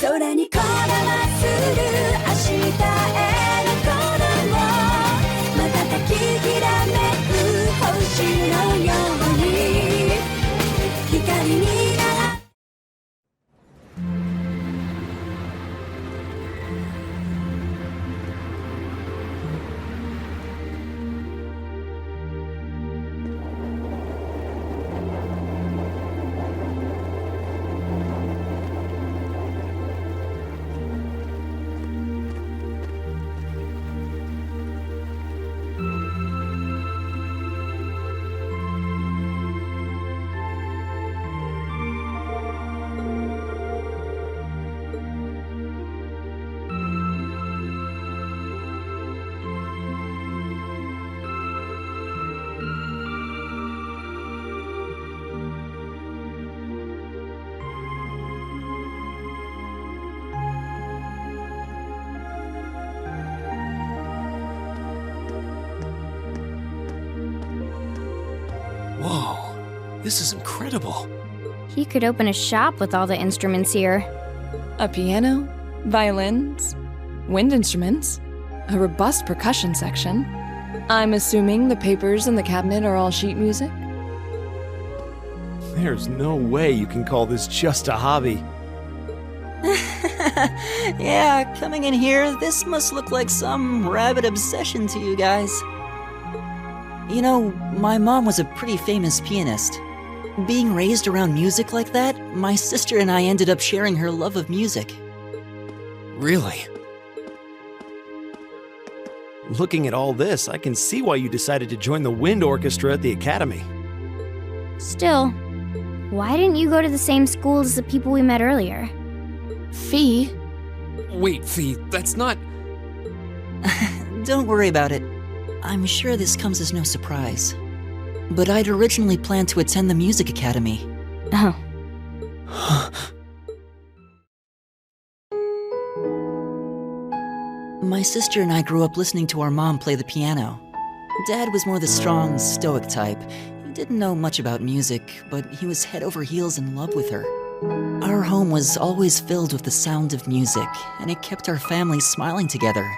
空にこだまする明日への鼓動瞬ききらめく星のように光になるWhoa, this is incredible. He could open a shop with all the instruments here. A piano, violins, wind instruments, a robust percussion section. I'm assuming the papers in the cabinet are all sheet music? There's no way you can call this just a hobby. Yeah, coming in here, this must look like some rabid obsession to you guys. You know, my mom was a pretty famous pianist. Being raised around music like that, my sister and I ended up sharing her love of music. Really? Looking at all this, I can see why you decided to join the wind orchestra at the academy. Still, why didn't you go to the same school as the people we met earlier? Fie? Wait, Fie, that's not... Don't worry about it. I'm sure this comes as no surprise. But I'd originally planned to attend the music academy. Oh. My sister and I grew up listening to our mom play the piano. Dad was more the strong, stoic type. He didn't know much about music, but he was head over heels in love with her. Our home was always filled with the sound of music, and it kept our family smiling together.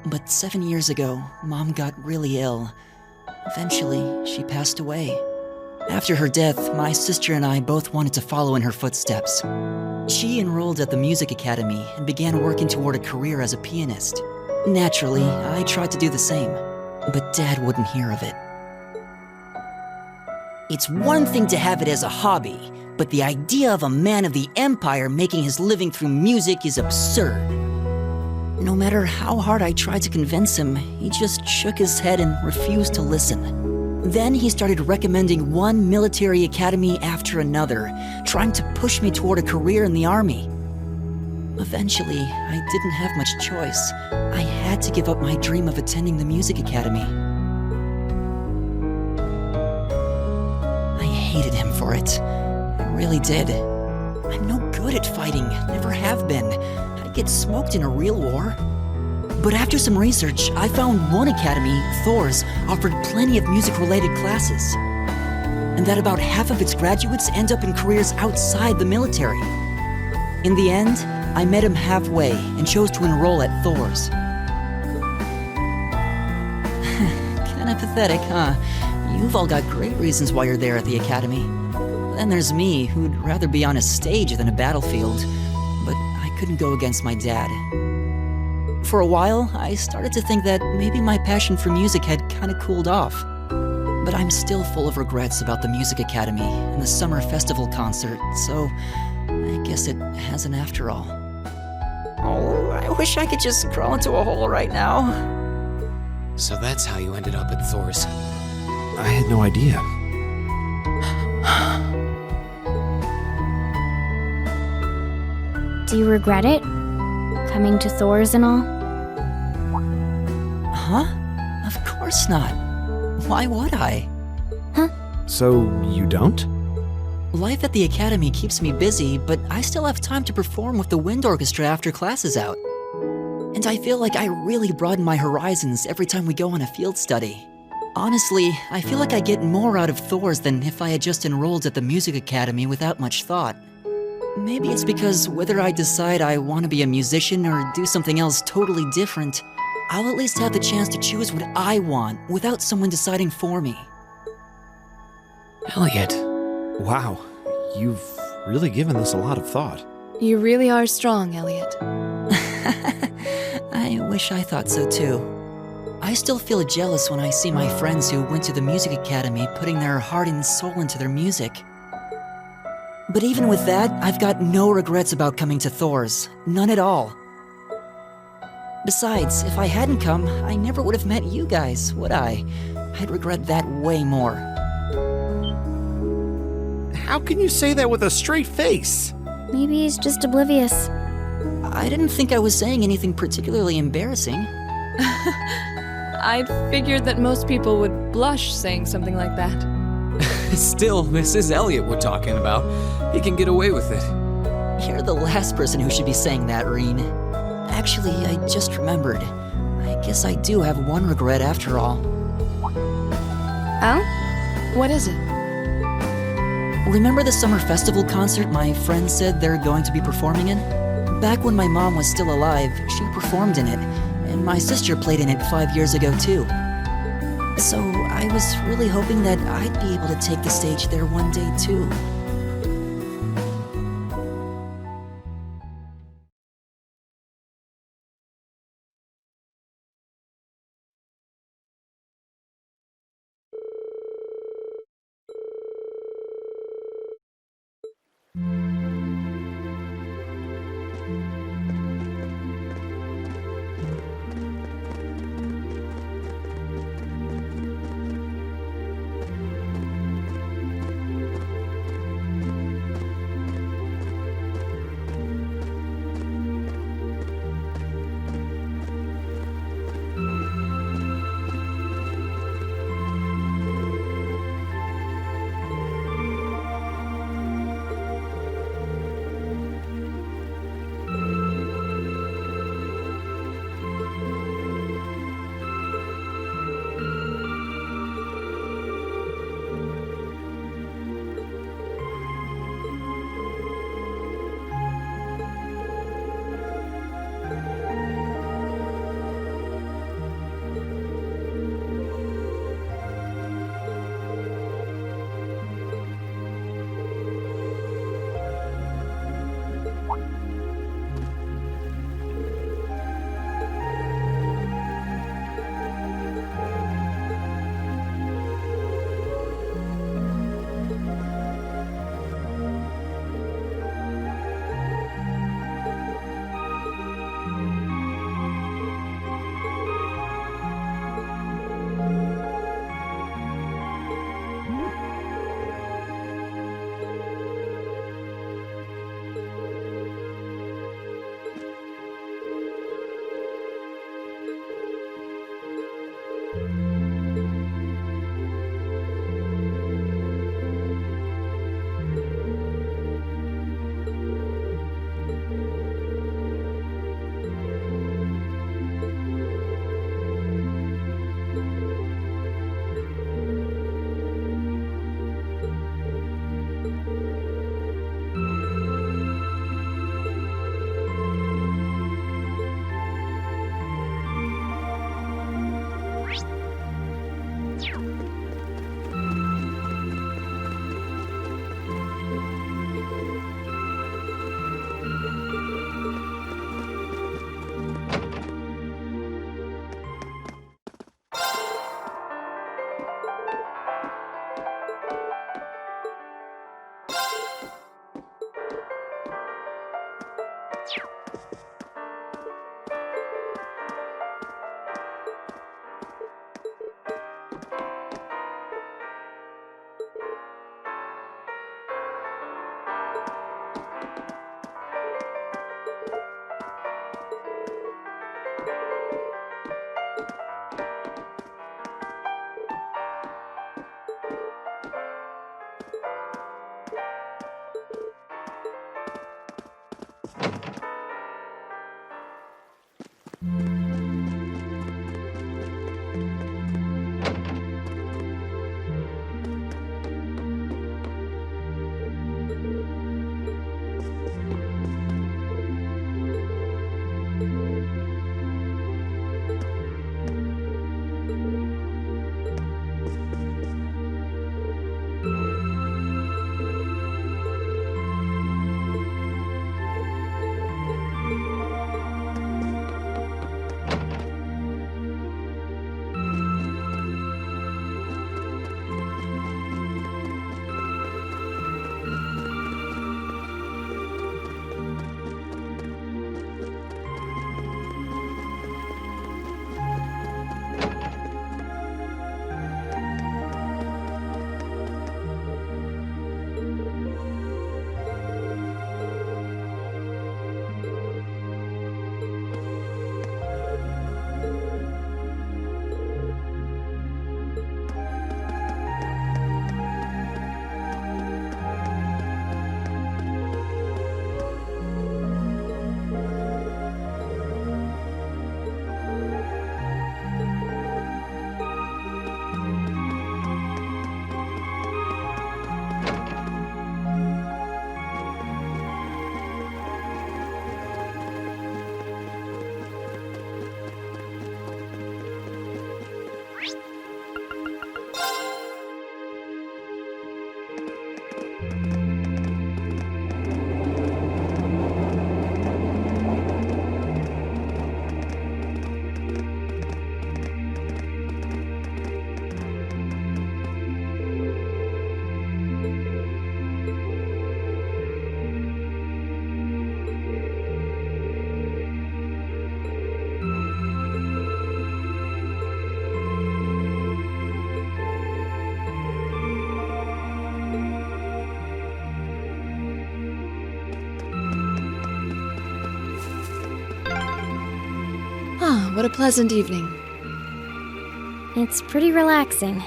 But 7 years ago, Mom got really ill. Eventually, she passed away. After her death, my sister and I both wanted to follow in her footsteps. She enrolled at the music academy and began working toward a career as a pianist. Naturally, I tried to do the same, but Dad wouldn't hear of it. It's one thing to have it as a hobby, but the idea of a man of the Empire making his living through music is absurd. No matter how hard I tried to convince him, he just shook his head and refused to listen. Then he started recommending one military academy after another, trying to push me toward a career in the army. Eventually, I didn't have much choice. I had to give up my dream of attending the music academy. I hated him for it. I really did. I'm no good at fighting, never have been. Get smoked in a real war. But after some research, I found one academy, Thor's, offered plenty of music-related classes. And that about half of its graduates end up in careers outside the military. In the end, I met him halfway and chose to enroll at Thor's. Kinda pathetic, huh? You've all got great reasons why you're there at the academy. Then there's me, who'd rather be on a stage than a battlefield. But I couldn't go against my dad. For a while, I started to think that maybe my passion for music had kinda cooled off. But I'm still full of regrets about the music academy and the summer festival concert, so I guess it hasn't after all. Oh, I wish I could just crawl into a hole right now. So that's how you ended up at Thor's. I had no idea. Do you regret it? Coming to Thor's and all? Huh? Of course not. Why would I? Huh? So you don't? Life at the academy keeps me busy, but I still have time to perform with the wind orchestra after class is out. And I feel like I really broaden my horizons every time we go on a field study. Honestly, I feel like I get more out of Thor's than if I had just enrolled at the music academy without much thought. Maybe it's because whether I decide I want to be a musician or do something else totally different, I'll at least have the chance to choose what I want without someone deciding for me. Elliot, wow, you've really given this a lot of thought. You really are strong, Elliot. I wish I thought so too. I still feel jealous when I see my friends who went to the music academy putting their heart and soul into their music. But even with that, I've got no regrets about coming to Thor's. None at all. Besides, if I hadn't come, I never would have met you guys, would I? I'd regret that way more. How can you say that with a straight face? Maybe he's just oblivious. I didn't think I was saying anything particularly embarrassing. I'd figured that most people would blush saying something like that. Still, this is Elliot we're talking about. He can get away with it. You're the last person who should be saying that, Rean. Actually, I just remembered. I guess I do have one regret after all. Oh? What is it? Remember the summer festival concert my friend said they're going to be performing in? Back when my mom was still alive, she performed in it, and my sister played in it 5 years ago too. So I was really hoping that I'd be able to take the stage there one day too. what a pleasant evening. It's pretty relaxing.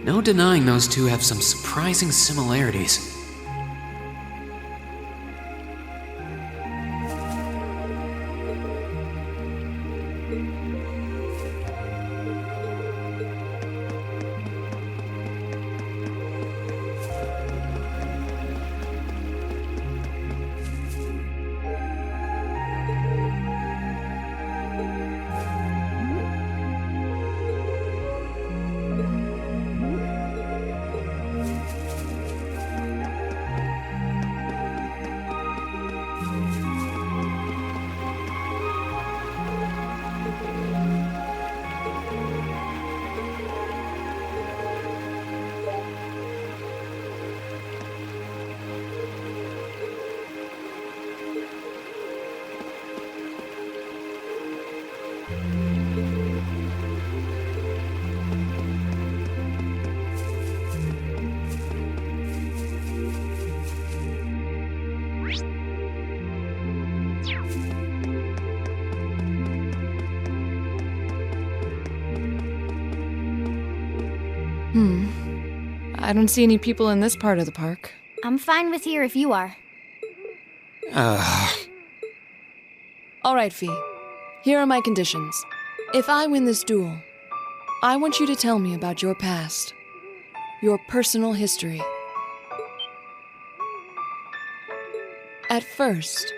No denying those two have some surprising similarities. I don't see any people in this part of the park. I'm fine with here if you are. All right, Fie. Here are my conditions. If I win this duel, I want you to tell me about your past. Your personal history. At first,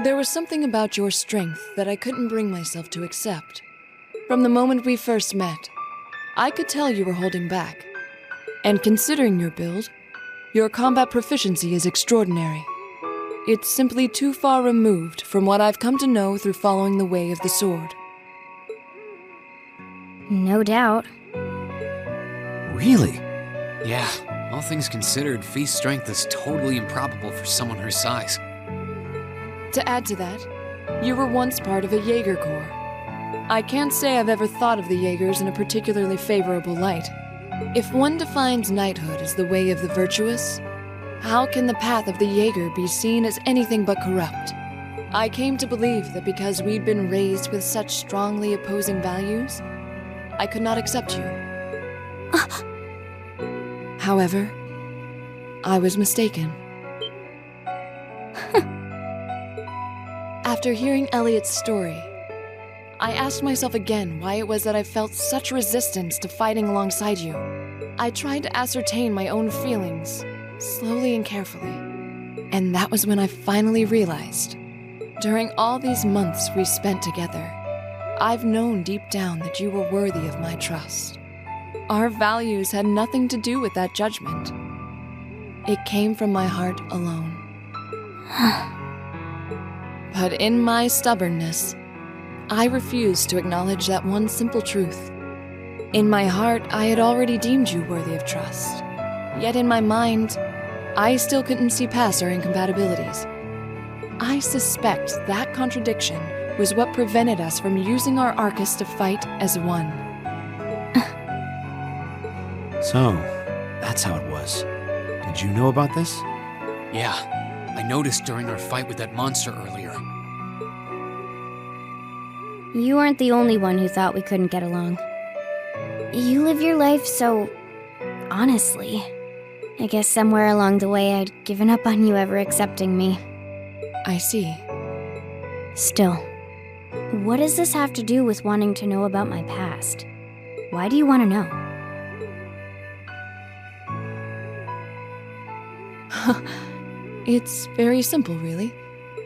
there was something about your strength that I couldn't bring myself to accept. From the moment we first met, I could tell you were holding back. And considering your build, your combat proficiency is extraordinary. It's simply too far removed from what I've come to know through following the way of the sword. No doubt. Really? Yeah, all things considered, Fie's strength is totally improbable for someone her size. To add to that, you were once part of a Jaeger corps. I can't say I've ever thought of the Jaegers in a particularly favorable light. If one defines knighthood as the way of the virtuous, how can the path of the Jaeger be seen as anything but corrupt? I came to believe that because we'd been raised with such strongly opposing values, I could not accept you. However, I was mistaken. After hearing Elliot's story, I asked myself again why it was that I felt such resistance to fighting alongside you. I tried to ascertain my own feelings, slowly and carefully. And that was when I finally realized, during all these months we spent together, I've known deep down that you were worthy of my trust. Our values had nothing to do with that judgment. It came from my heart alone. But in my stubbornness, I refused to acknowledge that one simple truth. In my heart, I had already deemed you worthy of trust. Yet in my mind, I still couldn't see past our incompatibilities. I suspect that contradiction was what prevented us from using our Arcus to fight as one. So, that's how it was. Did you know about this? Yeah, I noticed during our fight with that monster earlier. You weren't the only one who thought we couldn't get along. You live your life so honestly. I guess somewhere along the way I'd given up on you ever accepting me. I see. Still, what does this have to do with wanting to know about my past? Why do you want to know? It's very simple, really.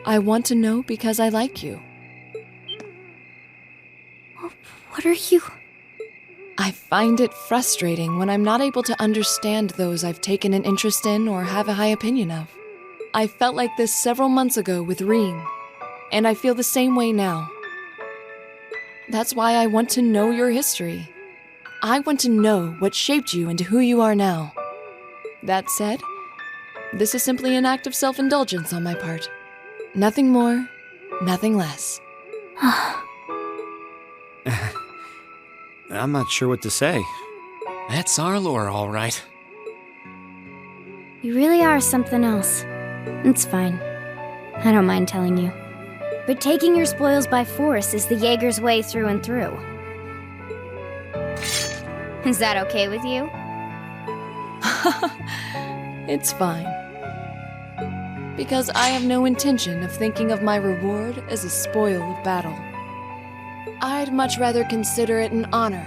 I want to know because I like you. What are you? I find it frustrating when I'm not able to understand those I've taken an interest in or have a high opinion of. I felt like this several months ago with Rean, and I feel the same way now. That's why I want to know your history. I want to know what shaped you into who you are now. That said, this is simply an act of self-indulgence on my part. Nothing more, nothing less. I'm not sure what to say. That's our lore, all right. You really are something else. It's fine. I don't mind telling you. But taking your spoils by force is the Jaeger's way through and through. Is that okay with you? It's fine. Because I have no intention of thinking of my reward as a spoil of battle. I'd much rather consider it an honor,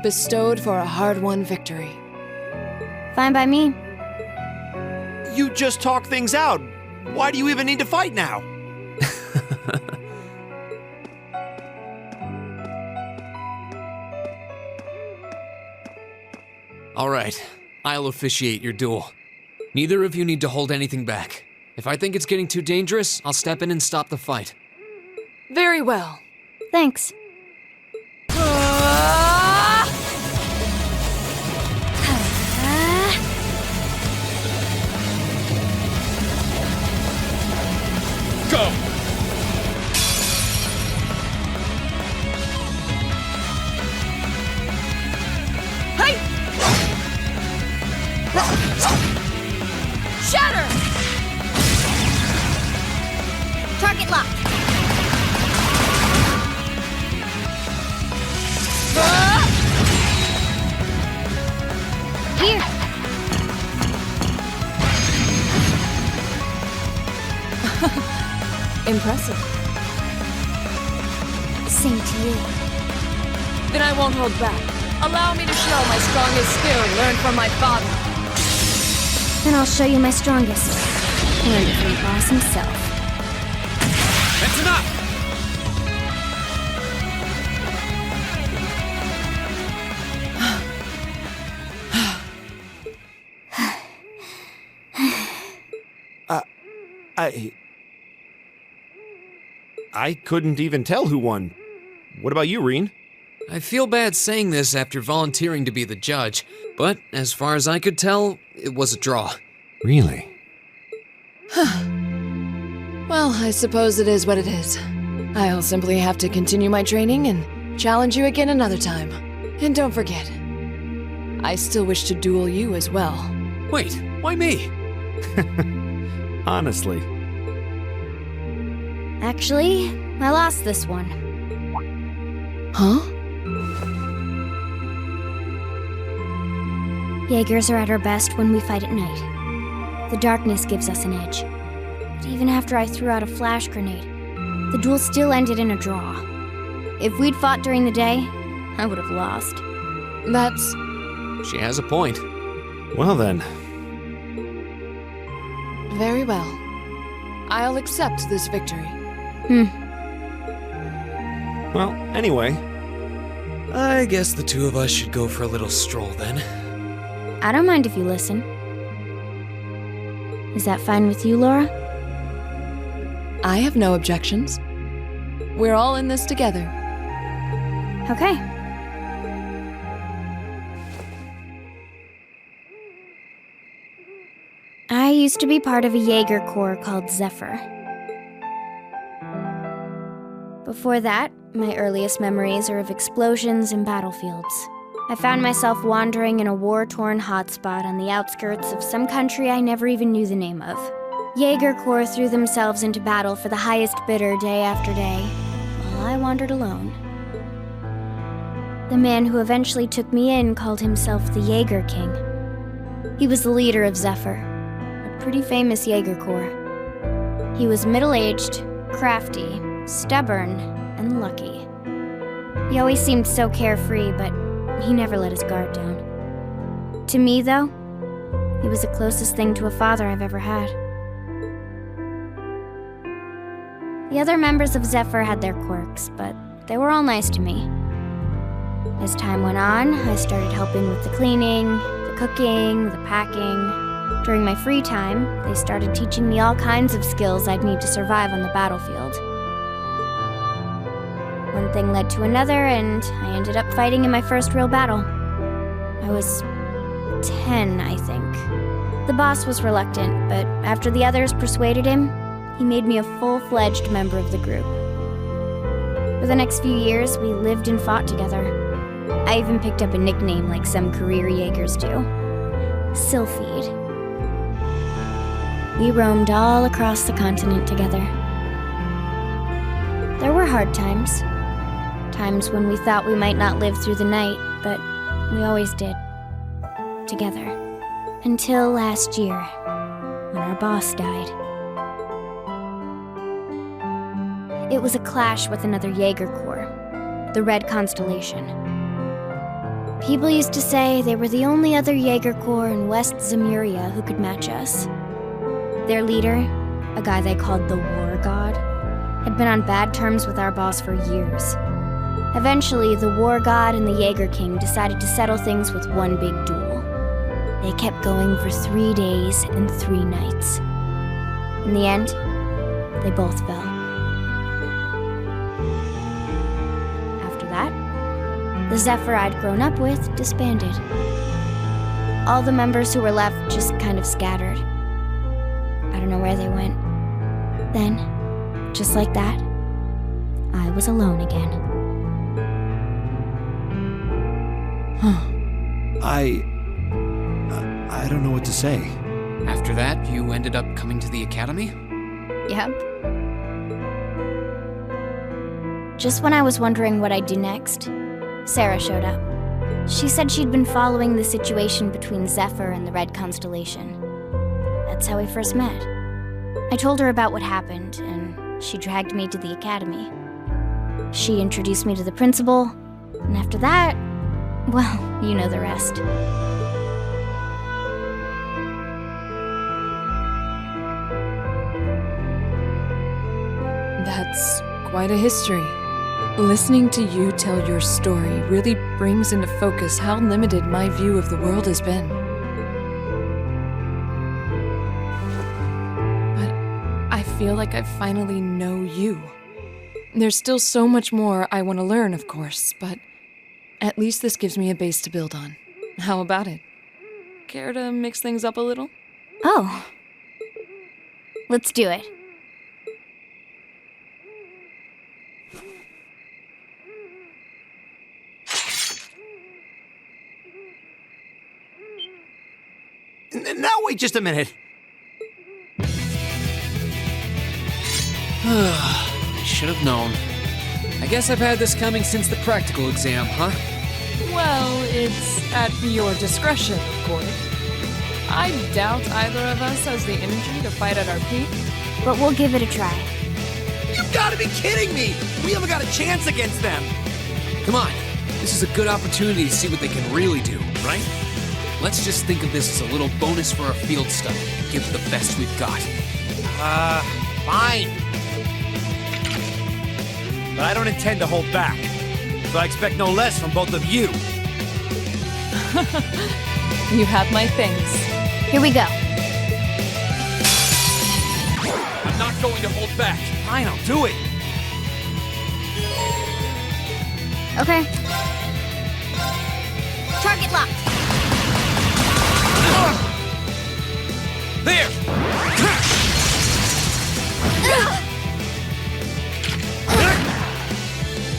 bestowed for a hard-won victory. Fine by me. You just talk things out. Why do you even need to fight now? All right, I'll officiate your duel. Neither of you need to hold anything back. If I think it's getting too dangerous, I'll step in and stop the fight. Very well. Thanks. Go! Hey! Shatter! Target locked. Here. Impressive. Same to you. Then I won't hold back. Allow me to show my strongest skill learned from my father. Then I'll show you my strongest. Learned it from the boss himself. That's enough! I couldn't even tell who won. What about you, Rean? I feel bad saying this after volunteering to be the judge, but as far as I could tell, it was a draw. Really? Well, I suppose it is what it is. I'll simply have to continue my training and challenge you again another time. And don't forget, I still wish to duel you as well. Wait, why me? Honestly. Actually, I lost this one. Huh? Jaegers are at our best when we fight at night. The darkness gives us an edge. But even after I threw out a flash grenade, the duel still ended in a draw. If we'd fought during the day, I would have lost. That's... She has a point. Well then. very well. I'll accept this victory. Well, anyway. I guess the two of us should go for a little stroll then. I don't mind if you listen. Is that fine with you, Laura? I have no objections. We're all in this together. Okay. I used to be part of a Jaeger Corps called Zephyr. Before that, my earliest memories are of explosions and battlefields. I found myself wandering in a war-torn hotspot on the outskirts of some country I never even knew the name of. Jaeger Corps threw themselves into battle for the highest bidder day after day, while I wandered alone. The man who eventually took me in called himself the Jaeger King. He was the leader of Zephyr, a pretty famous Jaeger Corps. He was middle-aged, crafty, stubborn, and lucky. He always seemed so carefree, but he never let his guard down. To me, though, he was the closest thing to a father I've ever had. The other members of Zephyr had their quirks, but they were all nice to me. As time went on, I started helping with the cleaning, the cooking, the packing. During my free time, they started teaching me all kinds of skills I'd need to survive on the battlefield. One thing led to another, and I ended up fighting in my first real battle. I was 10, I think. The boss was reluctant, but after the others persuaded him, he made me a full-fledged member of the group. For the next few years, we lived and fought together. I even picked up a nickname like some career Jaegers do. Sylphide. We roamed all across the continent together. There were hard times. Times when we thought we might not live through the night, but we always did. Together. Until last year, when our boss died. It was a clash with another Jaeger Corps, the Red Constellation. People used to say they were the only other Jaeger Corps in West Zemuria who could match us. Their leader, a guy they called the War God, had been on bad terms with our boss for years. Eventually, the War God and the Jaeger King decided to settle things with one big duel. They kept going for 3 days and 3 nights. In the end, they both fell. After that, the Zephyr I'd grown up with disbanded. All the members who were left just kind of scattered. I don't know where they went. Then, just like that, I was alone again. I don't know what to say. After that, you ended up coming to the academy? Yep. Just when I was wondering what I'd do next, Sarah showed up. She said she'd been following the situation between Zephyr and the Red Constellation. That's how we first met. I told her about what happened, and she dragged me to the academy. She introduced me to the principal, and after that, well, you know the rest. That's quite a history. Listening to you tell your story really brings into focus how limited my view of the world has been. But I feel like I finally know you. There's still so much more I want to learn, of course, but at least this gives me a base to build on. How about it? Care to mix things up a little? Oh. Let's do it. Now wait just a minute. I should have known. I guess I've had this coming since the practical exam, huh? Well, it's at your discretion, of course. I doubt either of us has the energy to fight at our peak. But we'll give it a try. You gotta be kidding me! We haven't got a chance against them! Come on, this is a good opportunity to see what they can really do, right? Let's just think of this as a little bonus for our field study. Give it the best we've got. Fine. But I don't intend to hold back. So I expect no less from both of you. You have my thanks. Here we go. I'm not going to hold back. Fine, I'll do it. Okay. Target locked. There!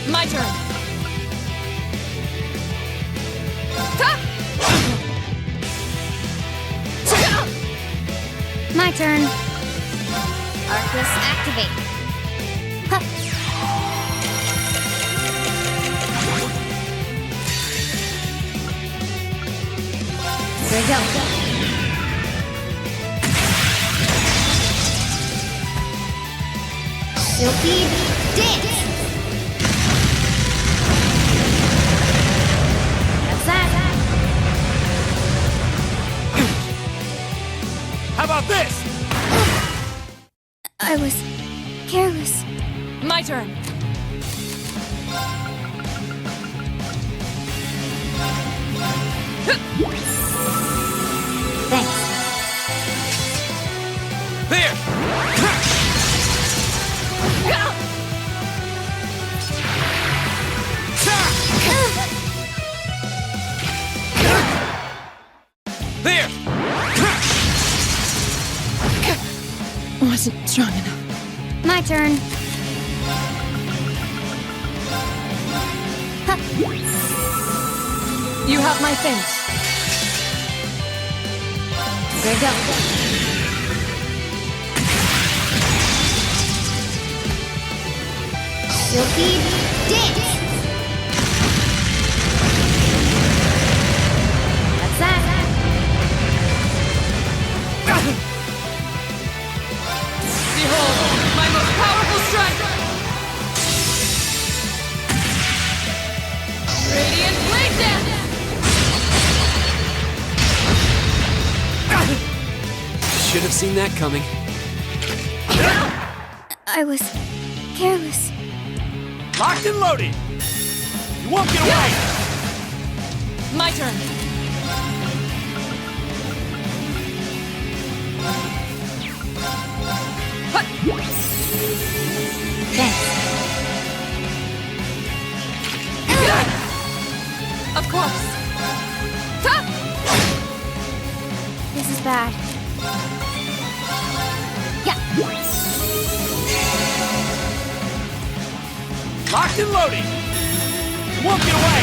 My turn. My turn. Arcus activate. Huh. There you go. Silky dance. That's that. How about this? I was careless. My turn. Thanks. There! There! Wasn't strong enough. My turn. You have my thanks. There you go. Silky dance! That's that. Behold, my most powerful strike! Radiant Blade Dance! Should have seen that coming. I was careless. Locked and loaded! You won't get away! My turn. Of course. Ta! This is bad. Yeah. Locked and loaded! You won't get away!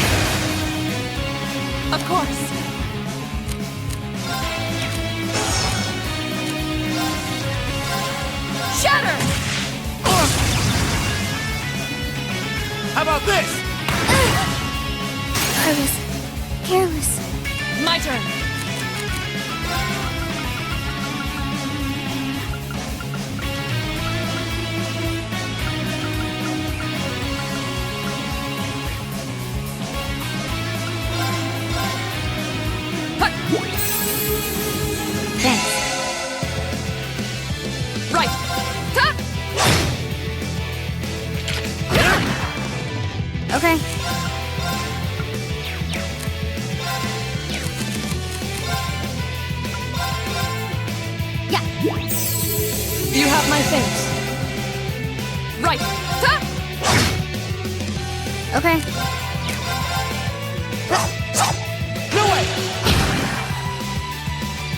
Of course. Shatter! How about this? I was careless. My turn. Thanks. Right. Ta! Okay. Yeah. You have my face. Right. Ta! Okay. No way!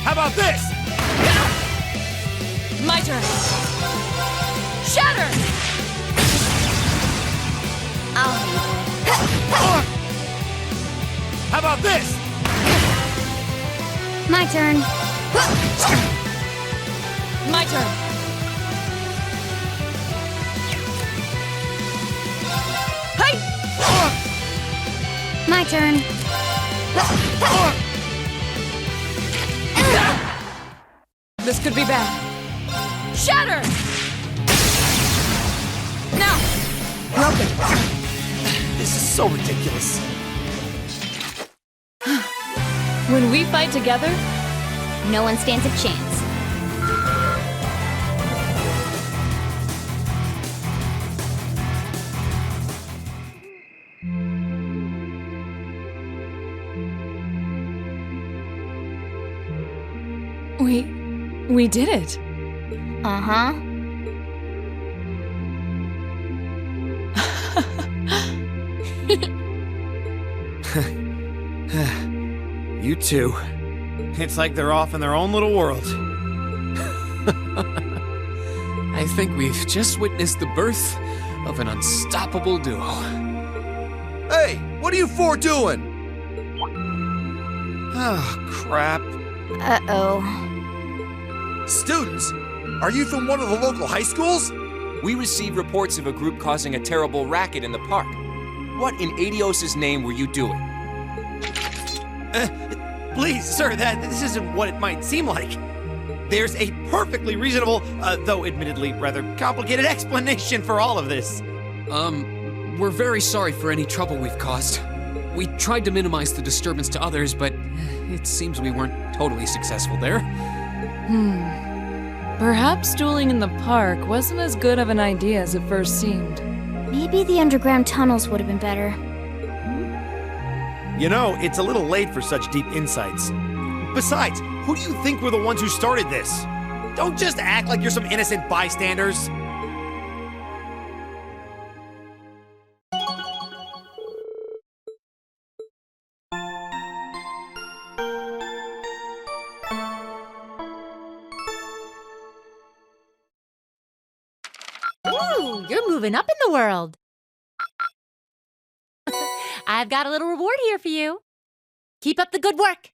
How about this? My turn. Shatter! I'll How about this? My turn. My turn. Hey! My turn. This could be bad. Shatter! Now! Broken. This is so ridiculous. When we fight together, No one stands a chance. we did it. Uh-huh. You two. It's like they're off in their own little world. I think we've just witnessed the birth of an unstoppable duo. Hey, what are you four doing? Oh, crap. Uh-oh. Students, are you from one of the local high schools? We received reports of a group causing a terrible racket in the park. What in Adios' name were you doing? Please, sir, this isn't what it might seem like. There's a perfectly reasonable, though admittedly rather complicated explanation for all of this. We're very sorry for any trouble we've caused. We tried to minimize the disturbance to others, but it seems we weren't totally successful there. Perhaps dueling in the park wasn't as good of an idea as it first seemed. Maybe the underground tunnels would have been better. You know, it's a little late for such deep insights. Besides, who do you think were the ones who started this? Don't just act like you're some innocent bystanders. Ooh, you're moving up in the world. I've got a little reward here for you. Keep up the good work.